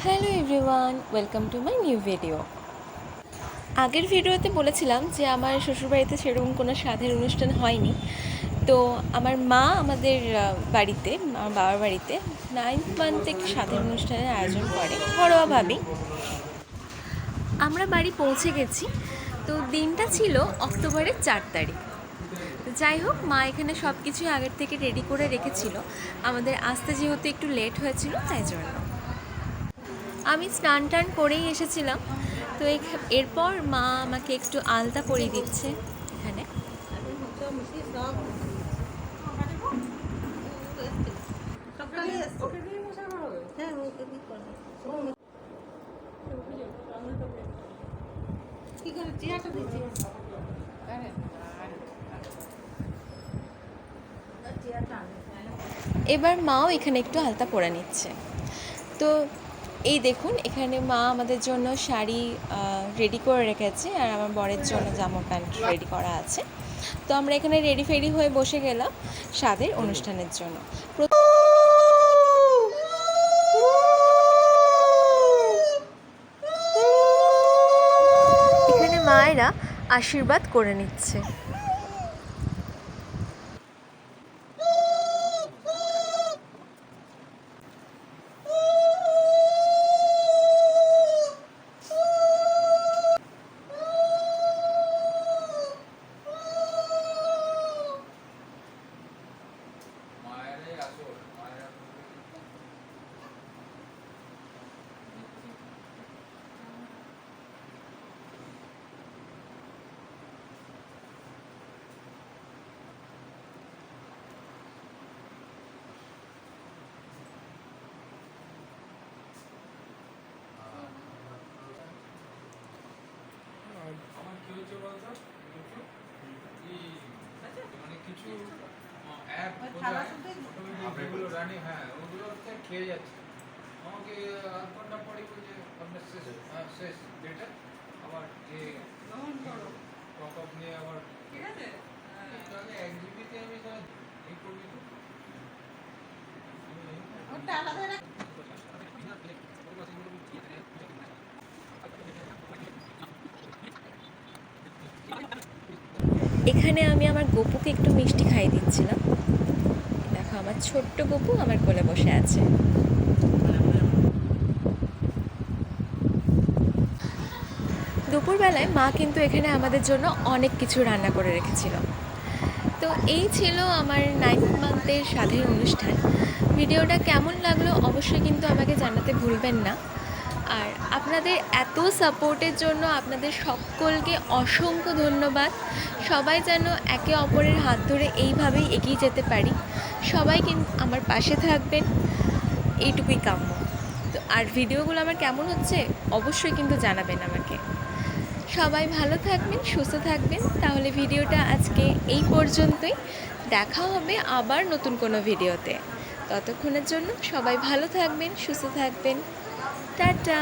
Hello everyone, welcome to my new video. আগের ভিডিওতে বলেছিলাম যে আমার শ্বশুরবাড়িতে সেরকম কোনো স্বাদের অনুষ্ঠান হয়নি। তো আমার মা আমাদের বাড়িতে, আমার বাবার বাড়িতে 9th মান্থে একটি স্বাদের অনুষ্ঠানের আয়োজন করে ঘরোয়াভাবেই। আমরা বাড়ি পৌঁছে গেছি। তো দিনটা ছিল অক্টোবরের 4 তারিখ। তো যাই হোক, মা এখানে সব কিছুই আগের থেকে রেডি করে রেখেছিল। আমাদের আসতে যেহেতু একটু লেট হয়েছিল তাই জন্য আমি স্নান টান করেই এসেছিলাম। তো এরপর মা আমাকে একটু আলতা পরিয়ে দিচ্ছে এখানে। এবার মাও এখানে একটু আলতা পরে নিচ্ছে। তো এই দেখুন, এখানে মা আমাদের জন্য শাড়ি রেডি করে রেখেছে, আর আমার বরের জন্য জামা প্যান্ট রেডি করা আছে। তো আমরা এখানে রেডি ফেডি হয়ে বসে গেলাম স্বাদের অনুষ্ঠানের জন্য। এখানে মায়েরা আশীর্বাদ করে নিচ্ছে। আমার কি হচ্ছে বলতো মানে কিছু অ্যাপ যেগুলো রানি, হ্যাঁ ওগুলো খেয়ে যাচ্ছে। আমাকে আধ ঘন্টা পরে বলছে আপনার শেষ শেষ ডেটা আবার যে টপ আপ নিয়ে আবার ঠিক আছে। তাহলে 1 জিবিতে আমি এই করবি তো ওটা আলাদা রাখ। এখানে আমি আমার গপুকে একটু মিষ্টি খাইয়ে দিচ্ছিলাম। দেখো, আমার ছোট্ট গপু আমার কোলে বসে আছে। দুপুরবেলায় মা কিন্তু এখানে আমাদের জন্য অনেক কিছু রান্না করে রেখেছিল। তো এই ছিল আমার 9th মান্থের স্বাদের অনুষ্ঠান। ভিডিওটা কেমন লাগলো অবশ্যই কিন্তু আমাকে জানাতে ভুলবেন না। আর আপনাদের এত সাপোর্টের জন্য আপনাদের সকলকে অসংখ্য ধন্যবাদ। সবাই যেন একে অপরের হাত ধরে এইভাবেই এগিয়ে যেতে পারি। সবাই কিন্তু আমার পাশে থাকবেন, এইটুকুই কাম্য। তো আর ভিডিওগুলো আমার কেমন হচ্ছে অবশ্যই কিন্তু জানাবেন আমাকে। সবাই ভালো থাকবেন, সুস্থ থাকবেন। তাহলে ভিডিওটা আজকে এই পর্যন্তই। দেখা হবে আবার নতুন কোনো ভিডিওতে। ততক্ষণের জন্য সবাই ভালো থাকবেন, সুস্থ থাকবেন। টাটা।